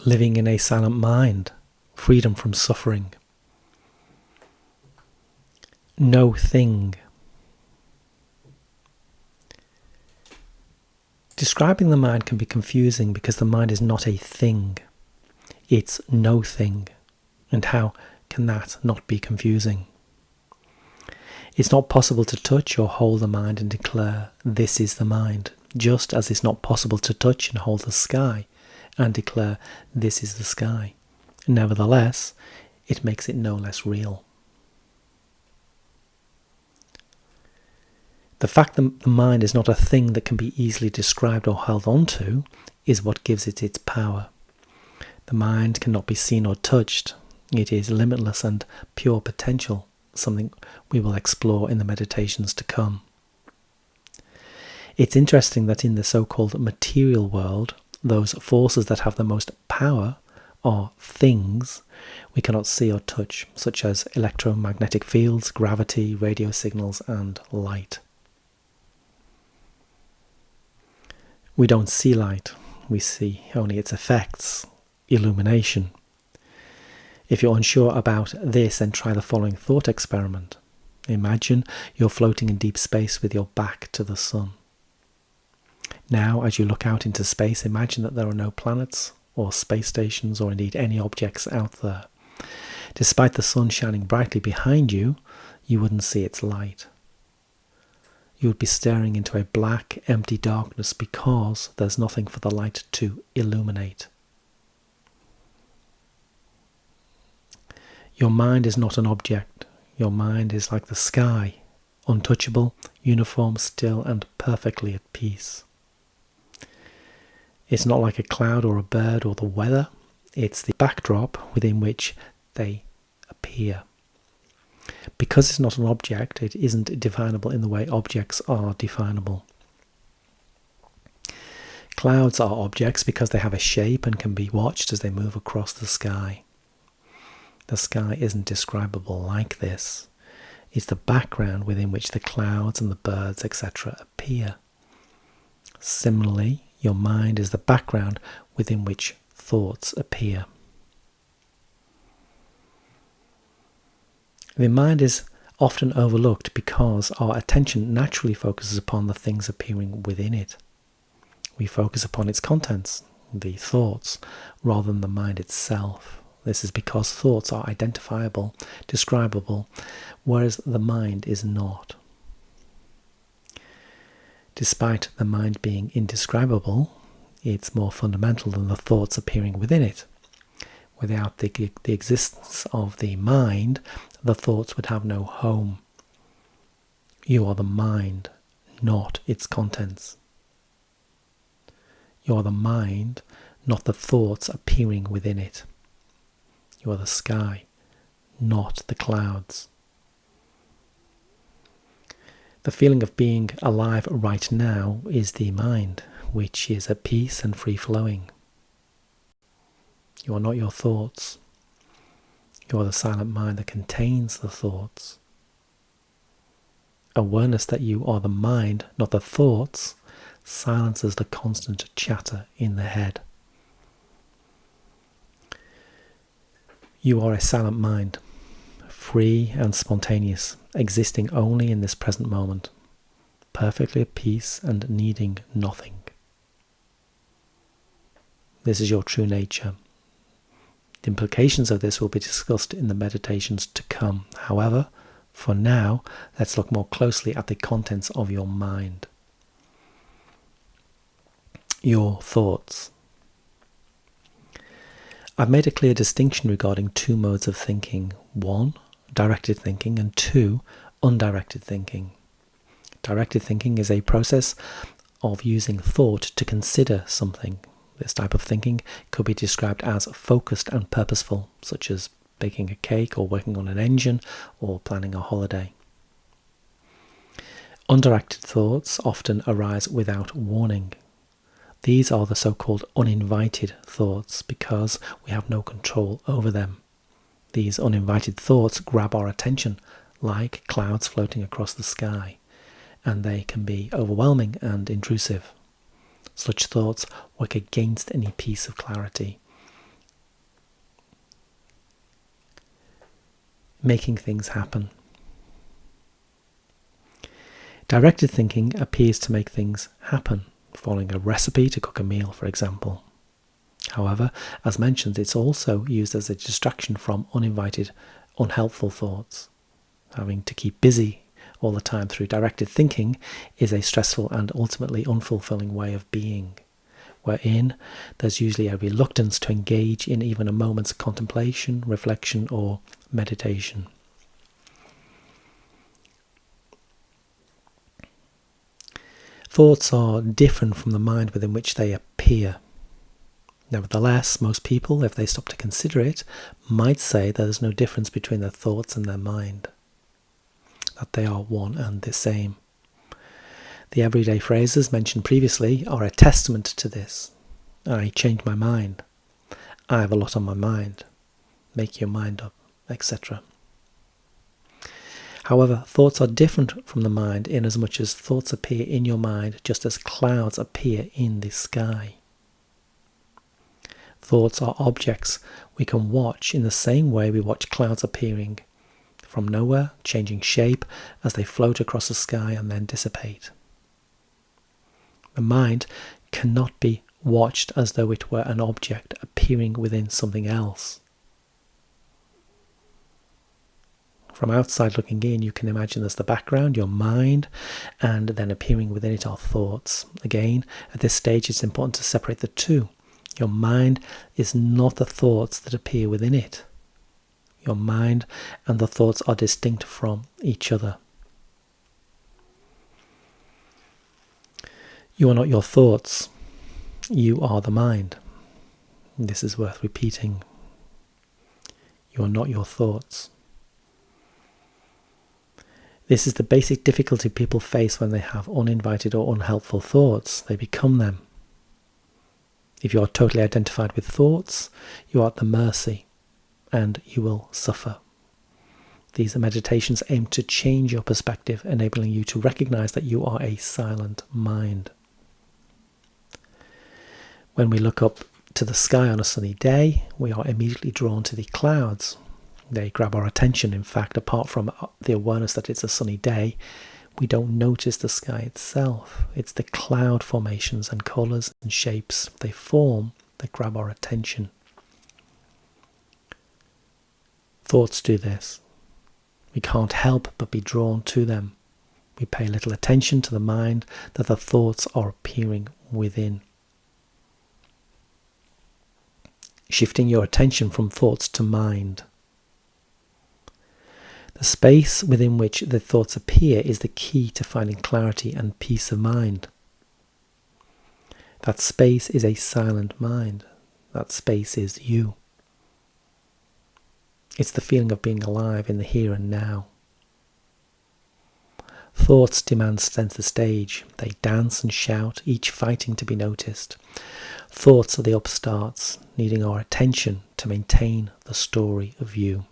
living in a silent mind, freedom from suffering. No thing. Describing the mind can be confusing because the mind is not a thing. It's no thing. And how can that not be confusing? It's not possible to touch or hold the mind and declare, this is the mind, just as it's not possible to touch and hold the sky and declare, this is the sky. Nevertheless, it makes it no less real. The fact that the mind is not a thing that can be easily described or held onto is what gives it its power. The mind cannot be seen or touched. It is limitless and pure potential, something we will explore in the meditations to come. It's interesting that in the so-called material world, those forces that have the most power are things we cannot see or touch, such as electromagnetic fields, gravity, radio signals, and light. We don't see light, we see only its effects, illumination. If you're unsure about this, then try the following thought experiment. Imagine you're floating in deep space with your back to the sun. Now, as you look out into space, imagine that there are no planets or space stations or indeed any objects out there. Despite the sun shining brightly behind you, you wouldn't see its light. You would be staring into a black, empty darkness because there's nothing for the light to illuminate. Your mind is not an object. Your mind is like the sky, untouchable, uniform, still, and perfectly at peace. It's not like a cloud or a bird or the weather. It's the backdrop within which they appear. Because it's not an object, it isn't definable in the way objects are definable. Clouds are objects because they have a shape and can be watched as they move across the sky. The sky isn't describable like this. It's the background within which the clouds and the birds, etc. appear. Similarly, your mind is the background within which thoughts appear. The mind is often overlooked because our attention naturally focuses upon the things appearing within it. We focus upon its contents, the thoughts, rather than the mind itself. This is because thoughts are identifiable, describable, whereas the mind is not. Despite the mind being indescribable, it's more fundamental than the thoughts appearing within it. Without the existence of the mind, the thoughts would have no home. You are the mind, not its contents. You are the mind, not the thoughts appearing within it. You are the sky, not the clouds. The feeling of being alive right now is the mind, which is at peace and free-flowing. You are not your thoughts. You are the silent mind that contains the thoughts. Awareness that you are the mind, not the thoughts, silences the constant chatter in the head. You are a silent mind, free and spontaneous, existing only in this present moment, perfectly at peace and needing nothing. This is your true nature. The implications of this will be discussed in the meditations to come. However, for now, let's look more closely at the contents of your mind. Your thoughts. I've made a clear distinction regarding two modes of thinking. 1, directed thinking, and 2, undirected thinking. Directed thinking is a process of using thought to consider something. This type of thinking could be described as focused and purposeful, such as baking a cake or working on an engine or planning a holiday. Undirected thoughts often arise without warning. These are the so-called uninvited thoughts because we have no control over them. These uninvited thoughts grab our attention like clouds floating across the sky, and they can be overwhelming and intrusive. Such thoughts work against any piece of clarity. making things happen. Directed thinking appears to make things happen, following a recipe to cook a meal, for example. However, as mentioned, it's also used as a distraction from uninvited, unhelpful thoughts. Having to keep busy all the time through directed thinking is a stressful and ultimately unfulfilling way of being, wherein there's usually a reluctance to engage in even a moment's contemplation, reflection, or meditation. Thoughts are different from the mind within which they appear. Nevertheless, most people, if they stop to consider it, might say there is no difference between their thoughts and their mind, that they are one and the same. The everyday phrases mentioned previously are a testament to this. I changed my mind. I have a lot on my mind. Make your mind up, etc. However, thoughts are different from the mind inasmuch as thoughts appear in your mind just as clouds appear in the sky. Thoughts are objects we can watch in the same way we watch clouds appearing from nowhere, changing shape as they float across the sky and then dissipate. The mind cannot be watched as though it were an object appearing within something else. From outside looking in, you can imagine there's the background, your mind, and then appearing within it are thoughts. Again, at this stage it's important to separate the two. Your mind is not the thoughts that appear within it. Your mind and the thoughts are distinct from each other. You are not your thoughts. You are the mind. This is worth repeating. You are not your thoughts. This is the basic difficulty people face when they have uninvited or unhelpful thoughts. They become them. If you are totally identified with thoughts, you are at the mercy and you will suffer. These meditations aim to change your perspective, enabling you to recognize that you are a silent mind. When we look up to the sky on a sunny day, we are immediately drawn to the clouds. They grab our attention. In fact, apart from the awareness that it's a sunny day, we don't notice the sky itself. It's the cloud formations and colours and shapes they form that grab our attention. Thoughts do this. We can't help but be drawn to them. We pay little attention to the mind that the thoughts are appearing within. Shifting your attention from thoughts to mind. The space within which the thoughts appear is the key to finding clarity and peace of mind. That space is a silent mind. That space is you. It's the feeling of being alive in the here and now. Thoughts demand center stage. They dance and shout, each fighting to be noticed. Thoughts are the upstarts, needing our attention to maintain the story of you.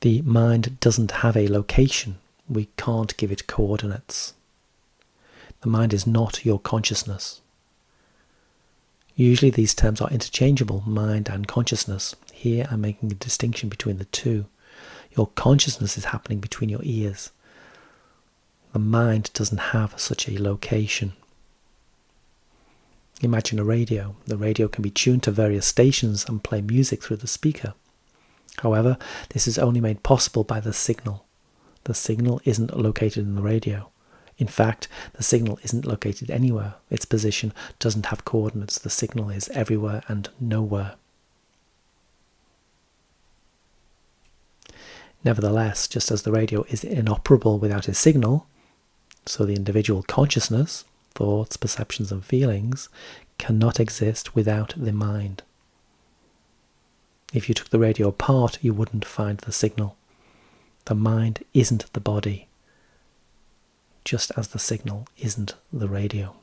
The mind doesn't have a location. We can't give it coordinates. The mind is not your consciousness. Usually these terms are interchangeable, mind and consciousness. Here I'm making a distinction between the two. Your consciousness is happening between your ears. The mind doesn't have such a location. Imagine a radio. The radio can be tuned to various stations and play music through the speaker. However, this is only made possible by the signal. The signal isn't located in the radio. In fact, the signal isn't located anywhere. Its position doesn't have coordinates. The signal is everywhere and nowhere. Nevertheless, just as the radio is inoperable without a signal, so the individual consciousness, thoughts, perceptions and feelings, cannot exist without the mind. If you took the radio apart, you wouldn't find the signal. The mind isn't the body, just as the signal isn't the radio.